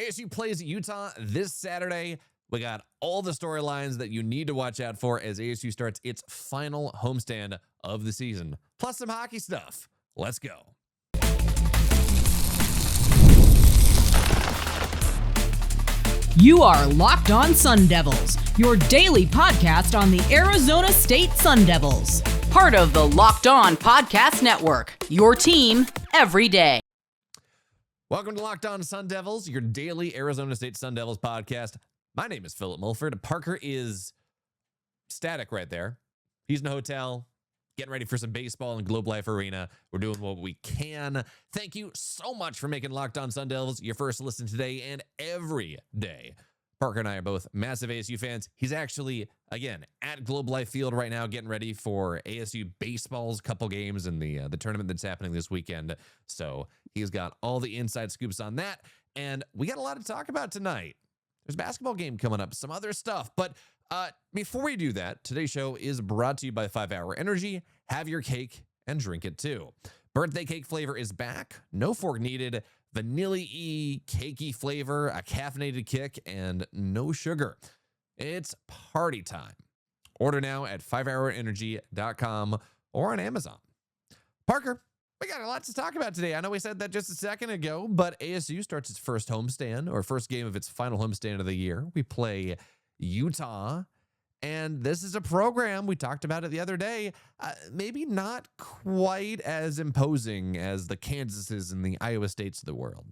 ASU plays Utah this Saturday. We got all the storylines that you need to watch out for as ASU starts its final homestand of the season, plus some hockey stuff. Let's go. You are Locked On Sun Devils, your daily podcast on the Arizona State Sun Devils. Part of the Locked On Podcast Network, your team every day. Welcome to Locked On Sun Devils, your daily Arizona State Sun Devils podcast. My name is Philip Mulford. Parker is static right there. He's in a hotel, getting ready for some baseball in Globe Life Arena. We're doing what we can. Thank you so much for making Locked On Sun Devils your first listen today and every day. Parker and I are both massive ASU fans. He's actually, again, at Globe Life Field right now, getting ready for ASU baseball's couple games in the tournament that's happening this weekend. So he's got all the inside scoops on that. And we got a lot to talk about tonight. There's a basketball game coming up, some other stuff. But before we do that, today's show is brought to you by 5 Hour Energy. Have your cake and drink it too. Birthday cake flavor is back. No fork needed. Vanilla-y, cakey flavor, a caffeinated kick, and no sugar. It's party time. Order now at 5hourenergy.com or on Amazon. Parker, we got a lot to talk about today. I know we said that just a second ago, but ASU starts its first homestand, or first game of its final homestand of the year. We play Utah, and this is a program, we talked about it the other day, maybe not quite as imposing as the Kansases and the Iowa States of the world.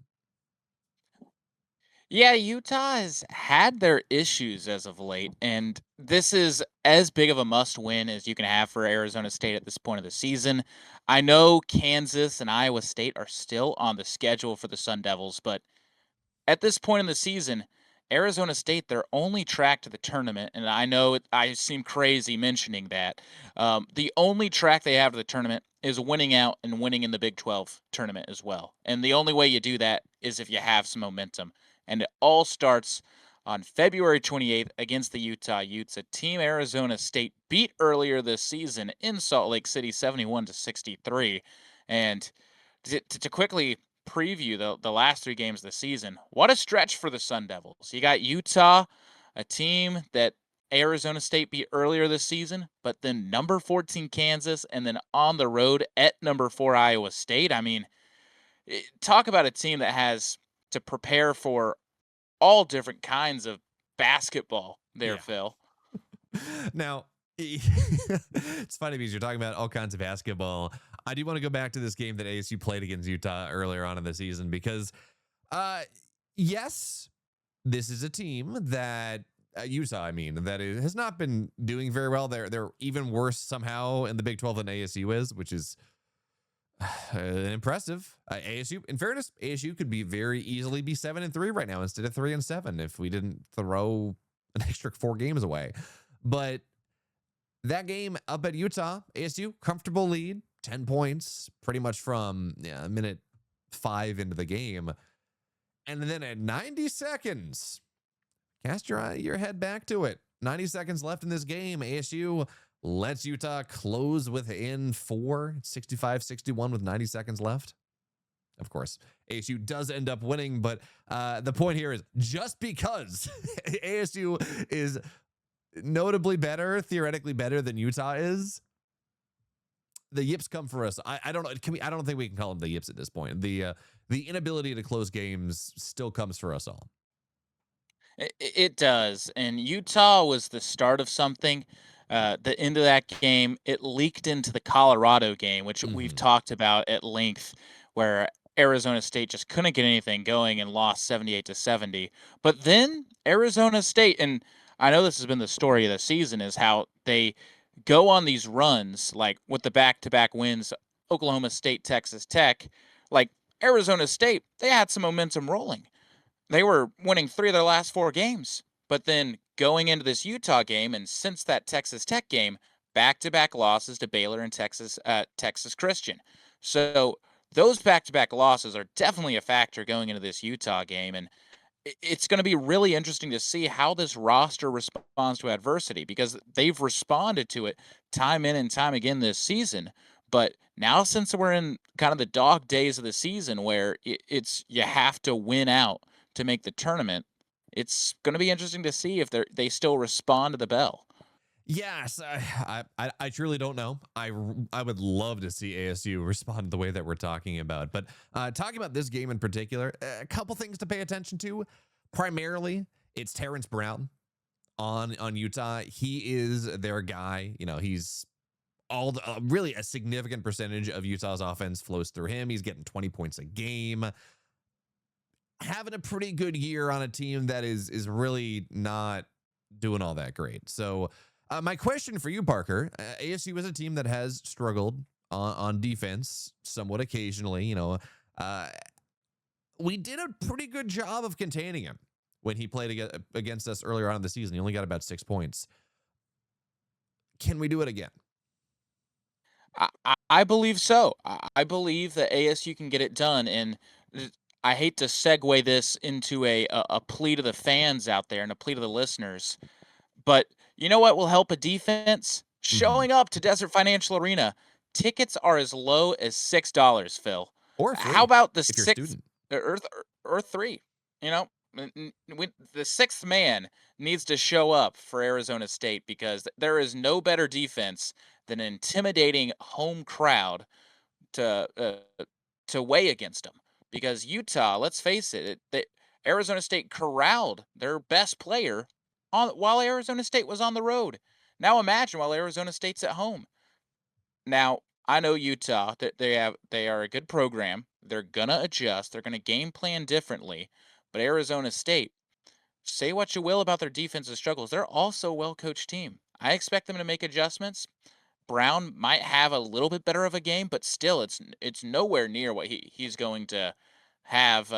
Yeah, Utah has had their issues as of late, and this is as big of a must-win as you can have for Arizona State at this point of the season. I know Kansas and Iowa State are still on the schedule for the Sun Devils, but at this point in the season, Arizona State, they're only track to the tournament, and I know I seem crazy mentioning that. The only track they have to the tournament is winning out and winning in the Big 12 tournament as well. And the only way you do that is if you have some momentum. And it all starts on February 28th against the Utah Utes, a team Arizona State beat earlier this season in Salt Lake City, 71-63. And to quickly preview the last 3 games of the season, what a stretch for the Sun Devils. You got Utah, a team that Arizona State beat earlier this season, but then number 14 Kansas, and then on the road at number 4 Iowa State. I mean, talk about a team that has to prepare for all different kinds of basketball there, yeah. Phil. Now, it's funny because you're talking about all kinds of basketball. I do want to go back to this game that ASU played against Utah earlier on in the season because, yes, this is a team that Utah, that has not been doing very well. They're even worse somehow in the Big 12 than ASU is, which is impressive. ASU, in fairness, ASU could be very easily be 7-3 right now instead of 3-7 if we didn't throw an extra 4 games away. But that game up at Utah, ASU, comfortable lead, 10 points, pretty much from minute 5 into the game. And then at 90 seconds, cast your head back to it. 90 seconds left in this game. ASU lets Utah close within 4, 65-61 with 90 seconds left. Of course, ASU does end up winning, but the point here is just because ASU is notably better, theoretically better than Utah is, the yips come for us. I don't know. I don't think we can call them the yips at this point. The inability to close games still comes for us all. It does. And Utah was the start of something. The end of that game, it leaked into the Colorado game, which we've talked about at length, where Arizona State just couldn't get anything going and lost 78-70. But then Arizona State, and I know this has been the story of the season, is how they go on these runs, like with the back-to-back wins, Oklahoma State, Texas Tech. Like Arizona State, they had some momentum rolling. They were winning 3 of their last 4 games. But then going into this Utah game, and since that Texas Tech game, back-to-back losses to Baylor and Texas Christian. So those back-to-back losses are definitely a factor going into this Utah game. And it's going to be really interesting to see how this roster responds to adversity, because they've responded to it time in and time again this season. But now, since we're in kind of the dog days of the season where it's you have to win out to make the tournament. It's going to be interesting to see if they still respond to the bell. Yes, I truly don't know. I would love to see ASU respond the way that we're talking about. But talking about this game in particular, a couple things to pay attention to. Primarily, it's Terrence Brown on Utah. He is their guy. You know, he's really a significant percentage of Utah's offense flows through him. He's getting 20 points a game, having a pretty good year on a team that is really not doing all that great. So my question for you, Parker, ASU is a team that has struggled on defense somewhat occasionally. You know, we did a pretty good job of containing him when he played against us earlier on in the season. He only got about 6 points. Can we do it again? I believe so. I believe that ASU can get it done. And I hate to segue this into a plea to the fans out there and a plea to the listeners. But you know what will help a defense? Showing up to Desert Financial Arena. Tickets are as low as $6, Phil. Or free, how about the if you're a sixth student. or three? You know, the sixth man needs to show up for Arizona State because there is no better defense than an intimidating home crowd to weigh against them. Because Utah, let's face it, Arizona State corralled their best player while Arizona State was on the road. Now imagine while Arizona State's at home. Now, I know Utah, they are a good program. They're gonna adjust. They're gonna game plan differently. But Arizona State, say what you will about their defensive struggles, they're also a well-coached team. I expect them to make adjustments. Brown might have a little bit better of a game, but still, it's nowhere near what he's going to have.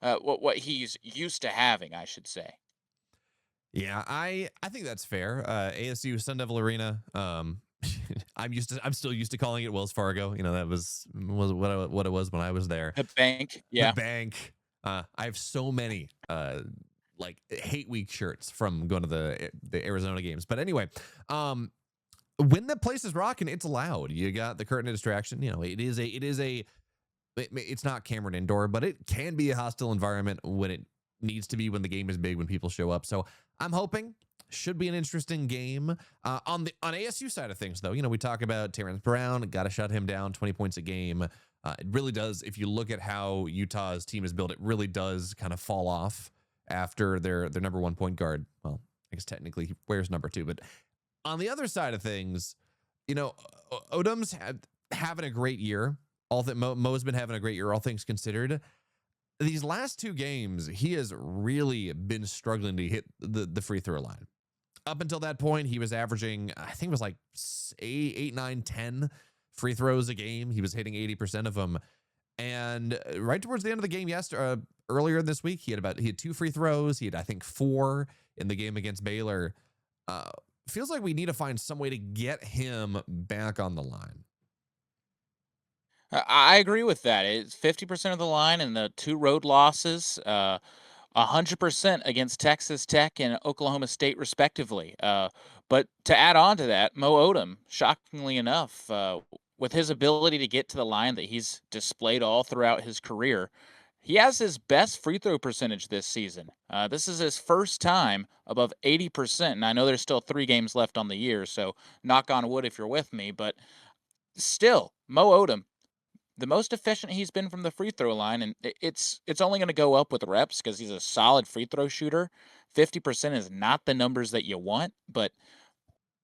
What he's used to having, I should say. Yeah, I think that's fair. ASU Sun Devil Arena. I'm still used to calling it Wells Fargo. You know, that was what it was when I was there. The bank, yeah. The bank. I have so many like hate week shirts from going to the Arizona games. But anyway, when the place is rocking, it's loud. You got the curtain of distraction. You know, it's not Cameron Indoor, but it can be a hostile environment when it needs to be, when the game is big, when people show up. So I'm hoping should be an interesting game. On ASU side of things, though, you know, we talk about Terrence Brown, got to shut him down, 20 points a game. It really does. If you look at how Utah's team is built, it really does kind of fall off after their number one point guard. Well, I guess technically he wears number 2, but on the other side of things, you know, Odum's having a great year. All that Mo's been having a great year, all things considered. These last 2 games, he has really been struggling to hit the free throw line. Up until that point, he was averaging, I think it was like 8, 9, 10 free throws a game. He was hitting 80% of them. And right towards the end of the game earlier this week, he had 2 free throws. He had, I think, 4 in the game against Baylor. Feels like we need to find some way to get him back on the line. I agree with that. It's 50% of the line and the 2 road losses, 100% against Texas Tech and Oklahoma State, respectively. But to add on to that, Mo Odum, shockingly enough, with his ability to get to the line that he's displayed all throughout his career, he has his best free throw percentage this season. This is his first time above 80%, and I know there's still 3 games left on the year, so knock on wood if you're with me, but still, Mo Odum, the most efficient he's been from the free throw line, and it's only going to go up with reps because he's a solid free throw shooter. 50% is not the numbers that you want, but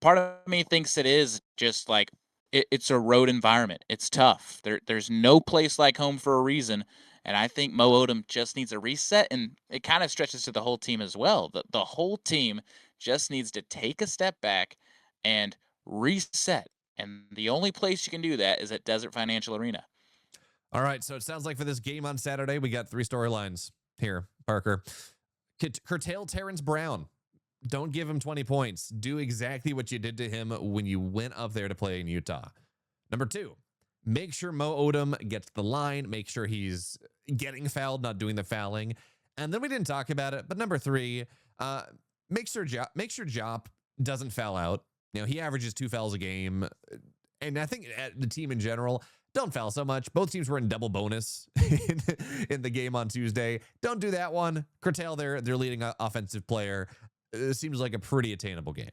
part of me thinks it is just like it's a road environment. It's tough. There's no place like home for a reason, and I think Mo Odum just needs a reset, and it kind of stretches to the whole team as well. The whole team just needs to take a step back and reset, and the only place you can do that is at Desert Financial Arena. All right, so it sounds like for this game on Saturday, we got 3 storylines here, Parker. Curtail Terrence Brown. Don't give him 20 points. Do exactly what you did to him when you went up there to play in Utah. Number 2, make sure Mo Odum gets the line. Make sure he's getting fouled, not doing the fouling. And then we didn't talk about it, but number 3, make sure Jop doesn't foul out. You know, he averages 2 fouls a game. And I think the team in general, don't foul so much. Both teams were in double bonus in the game on Tuesday. Don't do that one. Curtail their leading offensive player. It seems like a pretty attainable game.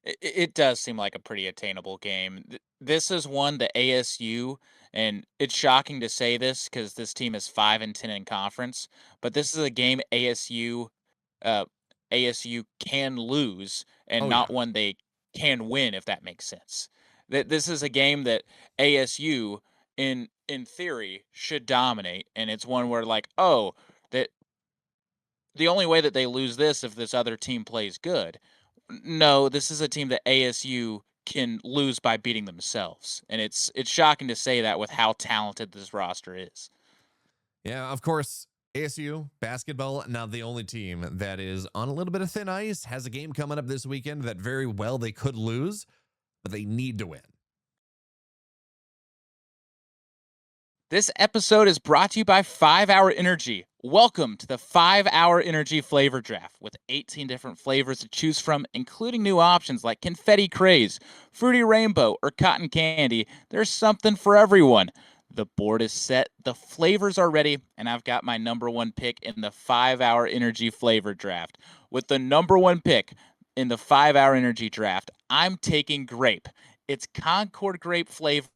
It does seem like a pretty attainable game. This is one that ASU, and it's shocking to say this because this team is 5-10 in conference, but this is a game uh, ASU can lose and Oh, yeah. not one they can win, if that makes sense. This is a game that ASU, in theory, should dominate, and it's one where like, oh, that the only way that they lose this if this other team plays good. No, this is a team that ASU can lose by beating themselves, and it's shocking to say that with how talented this roster is. Yeah, of course, ASU basketball, now the only team that is on a little bit of thin ice, has a game coming up this weekend that very well they could lose, but they need to win. This episode is brought to you by 5 Hour Energy. Welcome to the 5 Hour Energy Flavor Draft with 18 different flavors to choose from, including new options like Confetti Craze, Fruity Rainbow, or Cotton Candy. There's something for everyone. The board is set, the flavors are ready, and I've got my number one pick in the 5 Hour Energy Flavor Draft. With the number one pick in the 5 Hour Energy Draft, I'm taking grape. It's Concord grape flavor.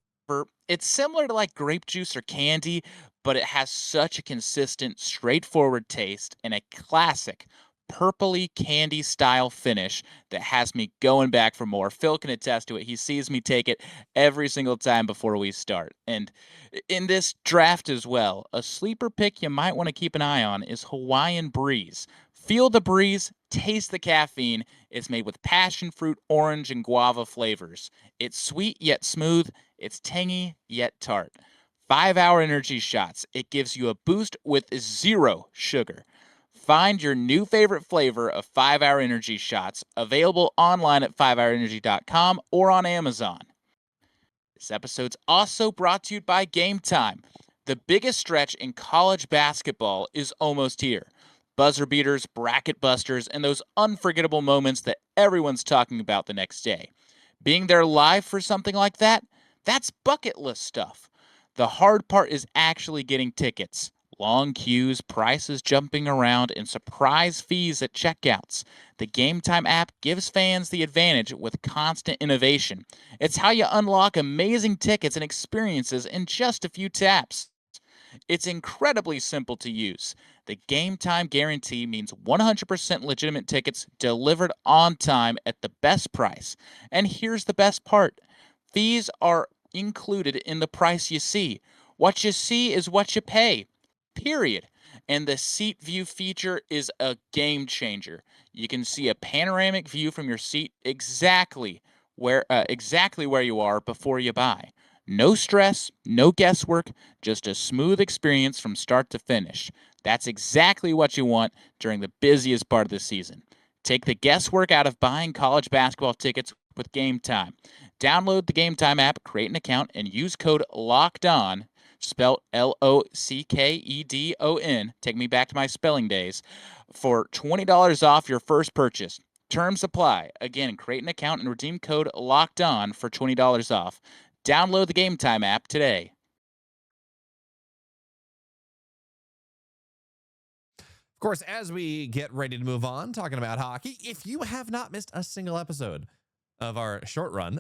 It's similar to like grape juice or candy, but it has such a consistent, straightforward taste and a classic purpley candy style finish that has me going back for more. Phil can attest to it. He sees me take it every single time before we start. And in this draft as well, a sleeper pick you might want to keep an eye on is Hawaiian Breeze. Feel the breeze, taste the caffeine. It's made with passion fruit, orange, and guava flavors. It's sweet yet smooth. It's tangy yet tart. 5 Hour Energy Shots. It gives you a boost with 0 sugar. Find your new favorite flavor of 5 Hour Energy Shots, available online at 5hourenergy.com or on Amazon. This episode's also brought to you by Game Time. The biggest stretch in college basketball is almost here. Buzzer beaters, bracket busters, and those unforgettable moments that everyone's talking about the next day. Being there live for something like that, that's bucket list stuff. The hard part is actually getting tickets. Long queues, prices jumping around, and surprise fees at checkouts. The Game Time app gives fans the advantage with constant innovation. It's how you unlock amazing tickets and experiences in just a few taps. It's incredibly simple to use. The Game Time guarantee means 100% legitimate tickets delivered on time at the best price. And here's the best part. Fees are included in the price you see. What you see is what you pay. Period. And the seat view feature is a game changer. You can see a panoramic view from your seat exactly where you are before you buy. No stress, no guesswork, just a smooth experience from start to finish. That's exactly what you want during the busiest part of the season. Take the guesswork out of buying college basketball tickets with Game Time. Download the Game Time app, create an account, and use code LOCKEDON, spelled LOCKEDON, take me back to my spelling days, for $20 off your first purchase. Terms apply. Again, create an account and redeem code LOCKEDON for $20 off. Download the Game Time app today. Of course, as we get ready to move on, talking about hockey, if you have not missed a single episode of our short run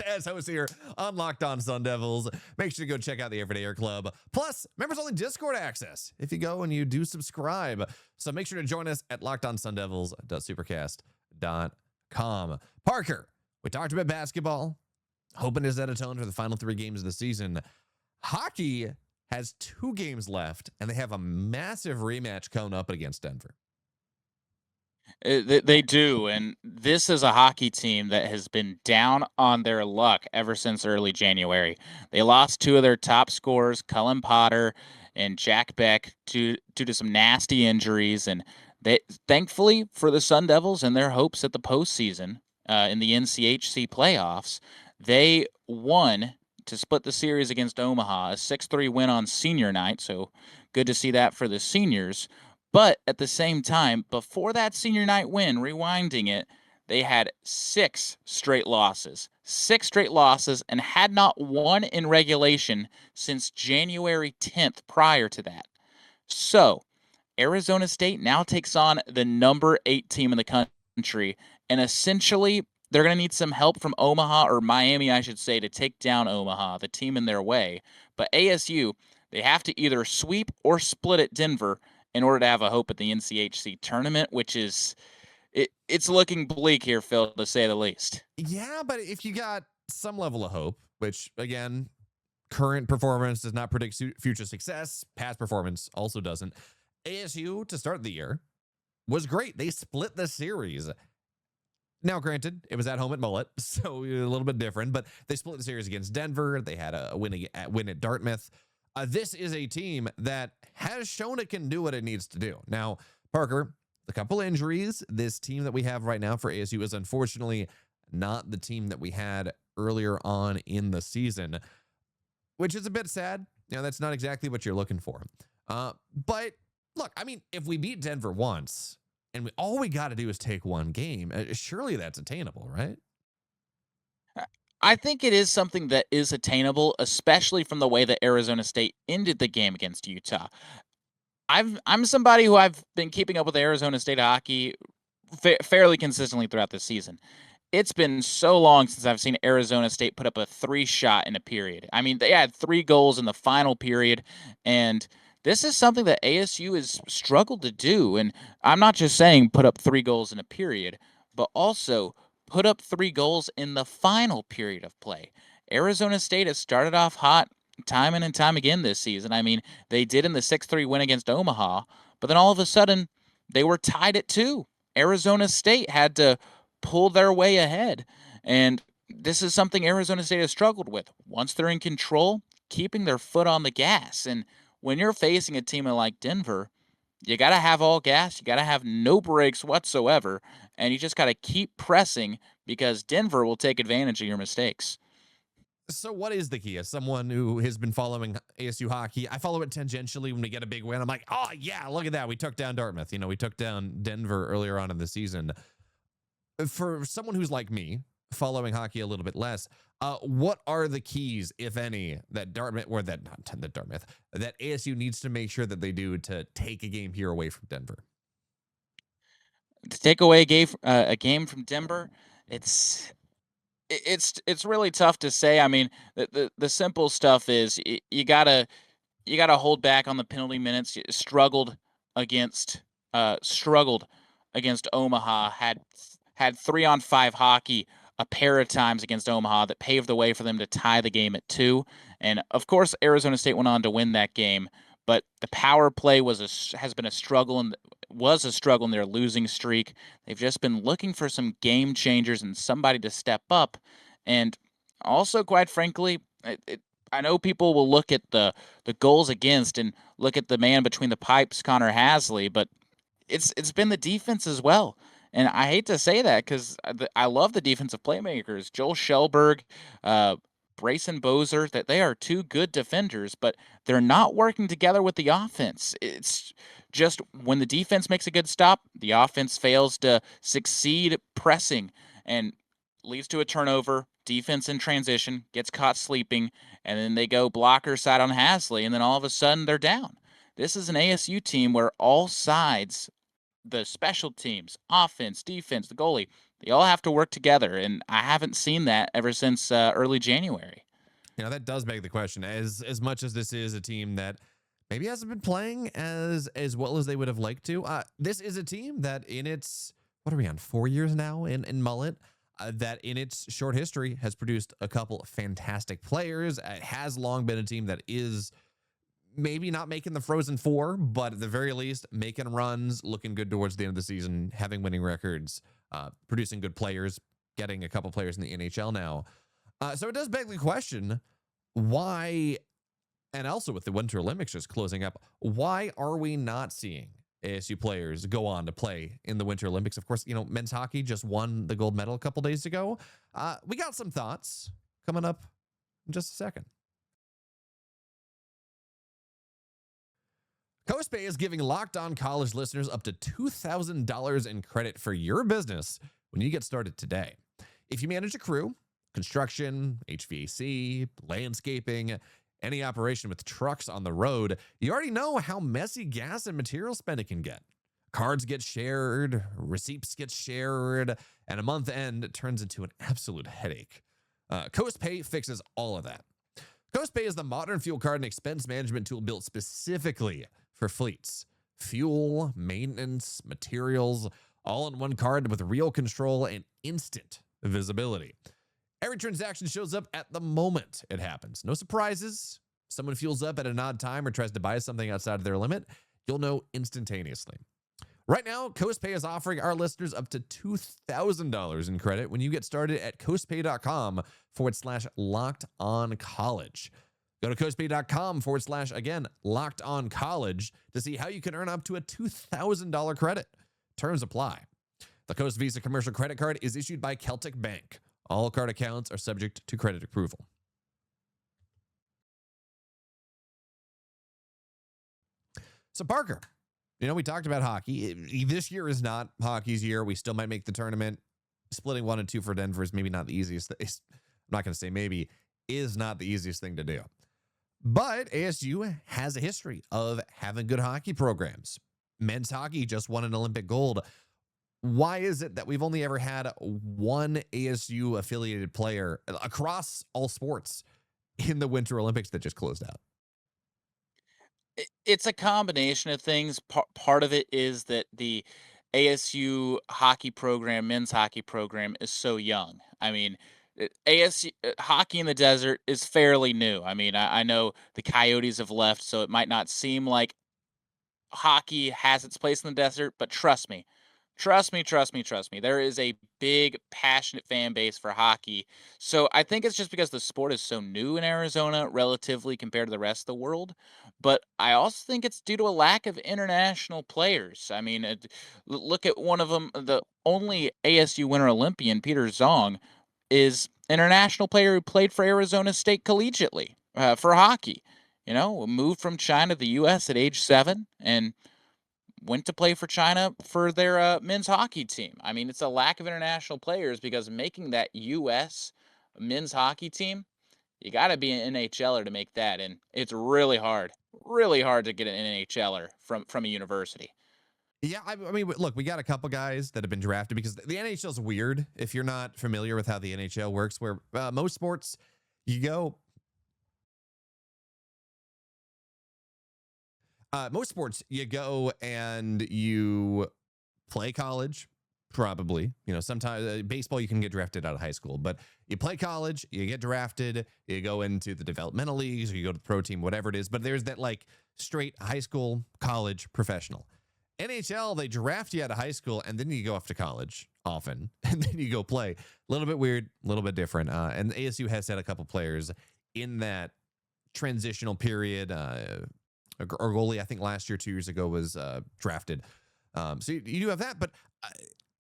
as hosts here on Locked On Sun Devils, make sure to go check out the Everyday Air Club. Plus, members only Discord access if you go and you do subscribe. So make sure to join us at lockedonsundevils.supercast.com. Parker, we talked about basketball, hoping to set a tone for the final 3 games of the season. Hockey has 2 games left, and they have a massive rematch coming up against Denver. They do, and this is a hockey team that has been down on their luck ever since early January. They lost 2 of their top scorers, Cullen Potter and Jack Beck, due to some nasty injuries, and they, thankfully for the Sun Devils and their hopes at the postseason in the NCHC playoffs, they won to split the series against Omaha, a 6-3 win on senior night, so good to see that for the seniors. But at the same time, before that senior night win, rewinding it, they had 6 straight losses, and had not won in regulation since January 10th prior to that. So, Arizona State now takes on the number 8 team in the country, and essentially they're going to need some help from Omaha, or Miami, I should say, to take down Omaha, the team in their way. But ASU, they have to either sweep or split at Denver in order to have a hope at the NCHC tournament, which is it's looking bleak here, Phil, to say the least. Yeah, but if you got some level of hope, which again, current performance does not predict future success, past performance also doesn't. ASU to start the year was great. They split the series. Now, granted, it was at home at Mullet, so a little bit different, but they split the series against Denver. They had a win at Dartmouth. This is a team that has shown it can do what it needs to do. Now, Parker, a couple injuries. This team that we have right now for ASU is unfortunately not the team that we had earlier on in the season, which is a bit sad. That's not exactly what you're looking for. But look, I mean, if we beat Denver once and all we got to do is take one game, surely that's attainable, right? I think it is something that is attainable, especially from the way that Arizona State ended the game against Utah. I'm somebody who I've been keeping up with Arizona State hockey fairly consistently throughout the season. It's been so long since I've seen Arizona State put up a 3-shot in a period. I mean, they had 3 goals in the final period, and this is something that ASU has struggled to do. And I'm not just saying put up 3 goals in a period, but also put up 3 goals in the final period of play. Arizona State has started off hot time and time again this season. I mean, they did in the 6-3 win against Omaha, but then all of a sudden they were tied at 2. Arizona State had to pull their way ahead. And this is something Arizona State has struggled with. Once they're in control, keeping their foot on the gas. And when you're facing a team like Denver, you got to have all gas. You got to have no brakes whatsoever. And you just got to keep pressing because Denver will take advantage of your mistakes. So what is the key? As someone who has been following ASU hockey, I follow it tangentially when we get a big win. I'm like, oh, yeah, look at that. We took down Dartmouth. We took down Denver earlier on in the season. For someone who's like me, following hockey a little bit less, what are the keys, if any, that that ASU needs to make sure that they do to take a game here away from Denver? To take away a game from Denver, it's really tough to say. I mean, the simple stuff is you gotta hold back on the penalty minutes. You against struggled against Omaha. Had 3-on-5 hockey a pair of times against Omaha that paved the way for them to tie the game at 2. And of course, Arizona State went on to win that game. But the power play has been a struggle and was a struggle in their losing streak. They've just been looking for some game changers and somebody to step up. And also, quite frankly, I know people will look at the goals against and look at the man between the pipes, Connor Hasley, but it's been the defense as well. And I hate to say that because I love the defensive playmakers, Joel Shelberg, Brayson Bozer, that they are 2 good defenders, but they're not working together with the offense. It's just when the defense makes a good stop, the offense fails to succeed pressing and leads to a turnover. Defense in transition gets caught sleeping, and then they go blocker side on Hasley, and then all of a sudden they're down. This is an ASU team where all sides, the special teams, offense, defense, the goalie, they all have to work together, and I haven't seen that ever since early January. That does beg the question. As much as this is a team that maybe hasn't been playing as well as they would have liked to, this is a team that in its, what are we on, 4 years now in Mullet, that in its short history has produced a couple of fantastic players. It has long been a team that is maybe not making the Frozen Four, but at the very least making runs, looking good towards the end of the season, having winning records, producing good players, getting a couple players in the NHL now. So it does beg the question, why, and also with the Winter Olympics just closing up, why are we not seeing ASU players go on to play in the Winter Olympics? Of course, men's hockey just won the gold medal a couple days ago. We got some thoughts coming up in just a second. Coast Bay is giving Locked On College listeners up to $2,000 in credit for your business when you get started today. If you manage a crew, construction, HVAC, landscaping, any operation with trucks on the road, you already know how messy gas and material spending can get. Cards get shared, receipts get shared, and a month end turns into an absolute headache. Coast Pay fixes all of that. Coast Pay is the modern fuel card and expense management tool built specifically for fleets. Fuel, maintenance, materials, all in one card with real control and instant visibility. Every transaction shows up at the moment it happens. No surprises. Someone fuels up at an odd time or tries to buy something outside of their limit, you'll know instantaneously. Right now, CoastPay is offering our listeners up to $2,000 in credit when you get started at coastpay.com/lockedoncollege. Go to coastpay.com/, lockedoncollege to see how you can earn up to a $2,000 credit. Terms apply. The Coast Visa commercial credit card is issued by Celtic Bank. All card accounts are subject to credit approval. So, Parker, we talked about hockey. This year is not hockey's year. We still might make the tournament. Splitting 1 and 2 for Denver is maybe not the easiest. I'm not going to say maybe, is not the easiest thing to do. But ASU has a history of having good hockey programs. Men's hockey just won an Olympic gold. Why is it that we've only ever had one ASU affiliated player across all sports in the Winter Olympics that just closed out? It's a combination of things. Part of it is that the ASU hockey program, men's hockey program, is so young. I mean, ASU hockey in the desert is fairly new. I mean, I know the Coyotes have left, so it might not seem like hockey has its place in the desert, but trust me. Trust me, trust me, trust me. There is a big, passionate fan base for hockey. So I think it's just because the sport is so new in Arizona relatively compared to the rest of the world. But I also think it's due to a lack of international players. I mean, look at one of them. The only ASU Winter Olympian, Peter Zong, is an international player who played for Arizona State collegiately for hockey. Moved from China to the U.S. at age 7 and went to play for China for their men's hockey team. I mean, it's a lack of international players because making that U.S. men's hockey team, you got to be an NHLer to make that, and it's really hard to get an NHLer from a university. Yeah, I mean, look, we got a couple guys that have been drafted because the NHL is weird if you're not familiar with how the NHL works, where most sports, you go... most sports, you go and you play college, probably. Sometimes baseball, you can get drafted out of high school, but you play college, you get drafted, you go into the developmental leagues, or you go to the pro team, whatever it is. But there's that straight high school, college, professional. NHL, they draft you out of high school, and then you go off to college often, and then you go play. A little bit weird, a little bit different. And ASU has had a couple players in that transitional period. Our goalie, I think last year, 2 years ago, was drafted. So you do have that, but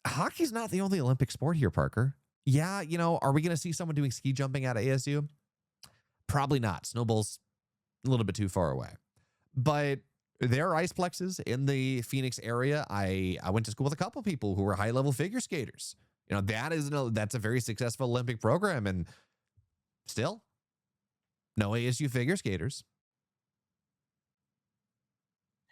hockey's not the only Olympic sport here, Parker. Yeah, are we going to see someone doing ski jumping out of ASU? Probably not. Snowball's a little bit too far away. But there are iceplexes in the Phoenix area. I went to school with a couple people who were high-level figure skaters. That's a very successful Olympic program, and still, no ASU figure skaters.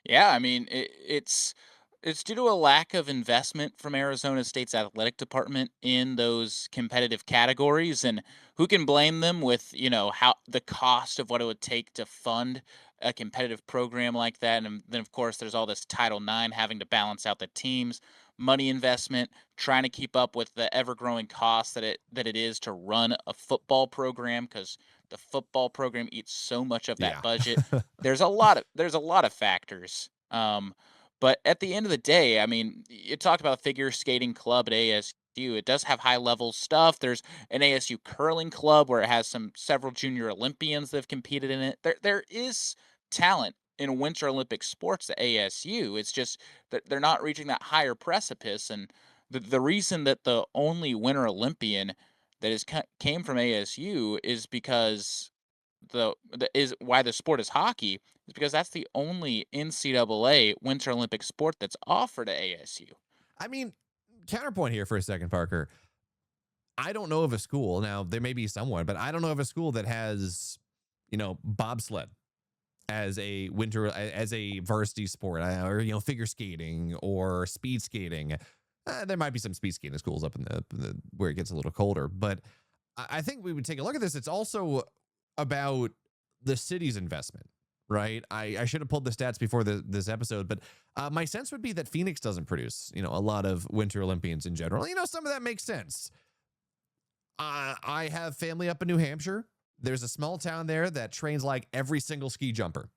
Yeah, I mean, it's due to a lack of investment from Arizona State's athletic department in those competitive categories, and who can blame them with, how the cost of what it would take to fund a competitive program like that. And then of course there's all this Title IX having to balance out the teams, money investment, trying to keep up with the ever-growing cost that it is to run a football program, because the football program eats so much of that Yeah. budget. There's a lot of factors. But at the end of the day, I mean, you talked about a figure skating club at ASU. It does have high level stuff. There's an ASU curling club where it has several junior Olympians that have competed in it. There is talent in Winter Olympic sports at ASU. It's just that they're not reaching that higher precipice. And the reason that the only Winter Olympian that came from ASU is because is why the sport is hockey, is because that's the only NCAA Winter Olympic sport that's offered at ASU. I mean, counterpoint here for a second, Parker. I don't know of a school, now there may be someone, but I don't know of a school that has, bobsled as a varsity sport, or figure skating or speed skating. There might be some speed skating schools up in the where it gets a little colder, but I think we would take a look at this. It's also about the city's investment, right? I should have pulled the stats before this episode, but my sense would be that Phoenix doesn't produce, a lot of Winter Olympians in general. Some of that makes sense. I have family up in New Hampshire. There's a small town there that trains like every single ski jumper,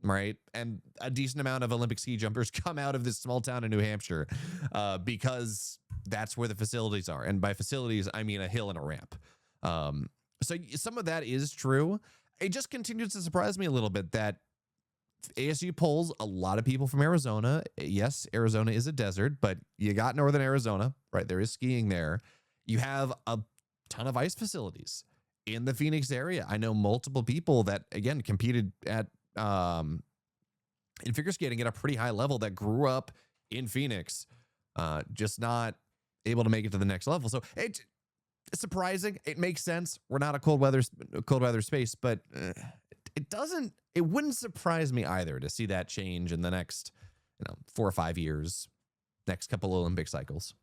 right? And a decent amount of Olympic ski jumpers come out of this small town in New Hampshire because that's where the facilities are. And by facilities, I mean a hill and a ramp. So some of that is true. It just continues to surprise me a little bit that ASU pulls a lot of people from Arizona. Yes, Arizona is a desert, but you got northern Arizona, right? There is skiing there. You have a ton of ice facilities in the Phoenix area. I know multiple people that, again, competed at in figure skating at a pretty high level that grew up in Phoenix, just not able to make it to the next level. So it's surprising. It makes sense. We're not a cold weather space, but it wouldn't surprise me either to see that change in the next 4 or 5 years, next couple of Olympic cycles.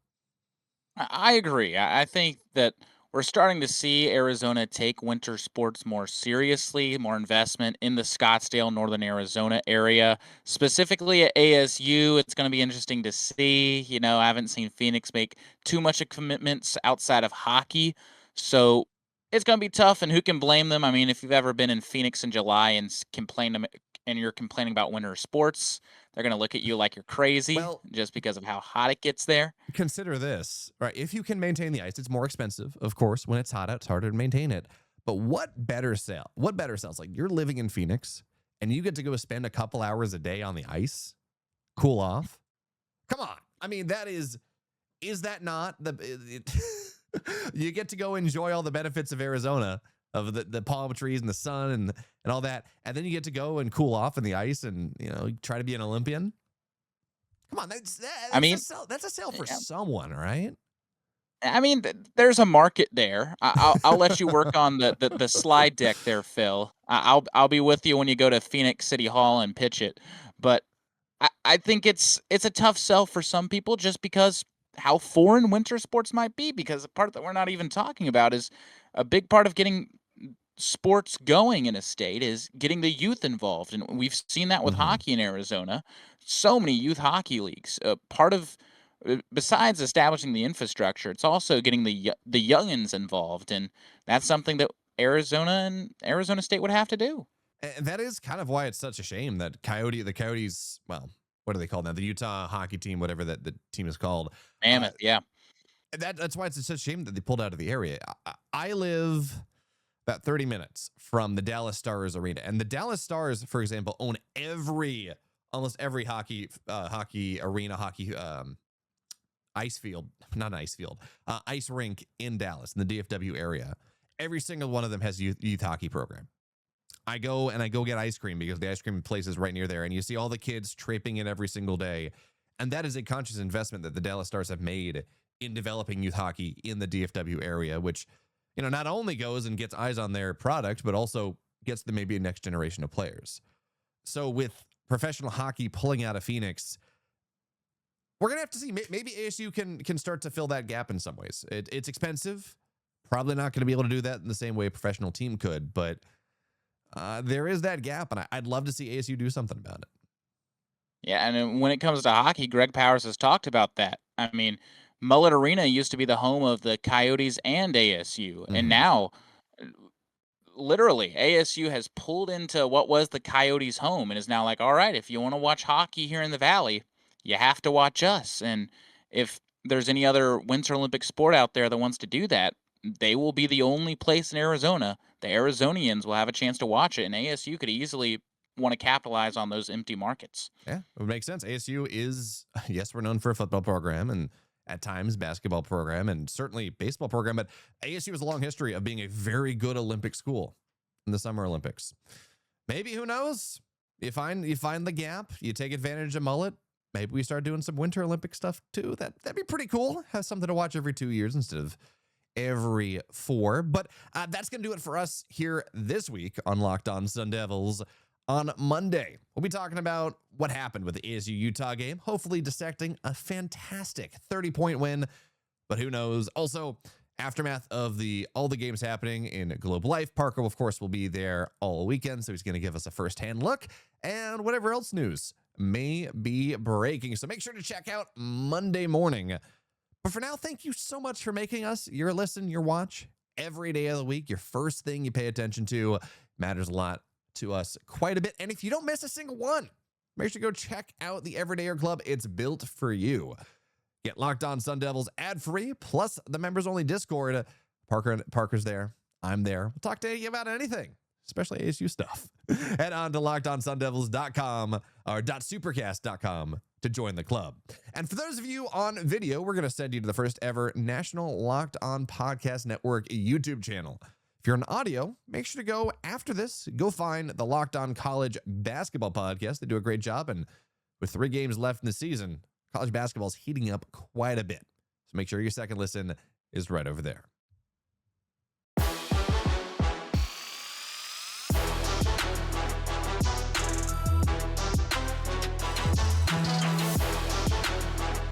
I agree. I think that we're starting to see Arizona take winter sports more seriously, more investment in the Scottsdale, northern Arizona area, specifically at ASU. It's going to be interesting to see. I haven't seen Phoenix make too much of commitments outside of hockey. So it's going to be tough, and who can blame them? I mean, if you've ever been in Phoenix in July and you're complaining about winter sports, they're going to look at you like you're crazy just because of how hot it gets there. Consider this, right? If you can maintain the ice, it's more expensive, of course. When it's hot out, it's harder to maintain it. But what better sells? Like, you're living in Phoenix and you get to go spend a couple hours a day on the ice, cool off. Come on. I mean, is that not you get to go enjoy all the benefits of Arizona, of the palm trees and the sun and all that. And then you get to go and cool off in the ice and, try to be an Olympian. Come on. That's a sale for someone, right? I mean, there's a market there. I'll let you work on the slide deck there, Phil. I'll be with you when you go to Phoenix City Hall and pitch it. But I think it's a tough sell for some people just because how foreign winter sports might be, because the part that we're not even talking about is a big part of getting sports going in a state is getting the youth involved. And we've seen that with hockey in Arizona. So many youth hockey leagues. Besides establishing the infrastructure, it's also getting the youngins involved. And that's something that Arizona and Arizona State would have to do. And that is kind of why it's such a shame that the Coyotes, well, what are they called now? The Utah hockey team, whatever that the team is called. Mammoth, yeah. That's why it's such a shame that they pulled out of the area. I live about 30 minutes from the Dallas Stars arena. And the Dallas Stars, for example, own almost every hockey arena, ice rink in Dallas, in the DFW area. Every single one of them has youth hockey program. I go get ice cream because the ice cream place is right near there. And you see all the kids traipsing in every single day. And that is a conscious investment that the Dallas Stars have made in developing youth hockey in the DFW area, which, not only goes and gets eyes on their product, but also gets them maybe a next generation of players. So with professional hockey pulling out of Phoenix, we're going to have to see. Maybe ASU can start to fill that gap in some ways. It's expensive. Probably not going to be able to do that in the same way a professional team could, but there is that gap, and I'd love to see ASU do something about it. Yeah, and when it comes to hockey, Greg Powers has talked about that. I mean, Mullet Arena used to be the home of the Coyotes and ASU, and now, literally, ASU has pulled into what was the Coyotes' home and is now like, all right, if you want to watch hockey here in the Valley, you have to watch us. And if there's any other Winter Olympic sport out there that wants to do that, they will be the only place in Arizona. The Arizonians will have a chance to watch it, and ASU could easily want to capitalize on those empty markets. Yeah, it would make sense. ASU is, yes, we're known for a football program and at times basketball program and certainly baseball program, but ASU has a long history of being a very good Olympic school in the Summer Olympics. Maybe, who knows? You find the gap, you take advantage of Mullet. maybe we start doing some Winter Olympic stuff too. That'd be pretty cool. Have something to watch every 2 years instead of every 4. But that's going to do it for us here this week on Locked On Sun Devils. On Monday, we'll be talking about what happened with the ASU-Utah game, hopefully dissecting a fantastic 30-point win, but who knows? Also, aftermath of all the games happening in Globe Life. Parker, of course, will be there all weekend, so he's going to give us a firsthand look, and whatever else news may be breaking. So make sure to check out Monday morning. But for now, thank you so much for making us your listen, your watch every day of the week. Your first thing you pay attention to matters a lot to us quite a bit. And if you don't miss a single one, make sure to go check out the Everydayer Club. It's built for you. Get Locked On Sun Devils ad-free, plus the members-only Discord. Parker's there. I'm there. We'll talk to you about anything, especially ASU stuff. Head on to lockedonsundevils.com or .supercast.com to join the club. And for those of you on video, we're going to send you to the first ever National Locked On Podcast Network YouTube channel. If you're on audio, make sure to go after this. Go find the Locked On College Basketball Podcast. They do a great job. And with 3 games left in the season, college basketball is heating up quite a bit. So make sure your second listen is right over there.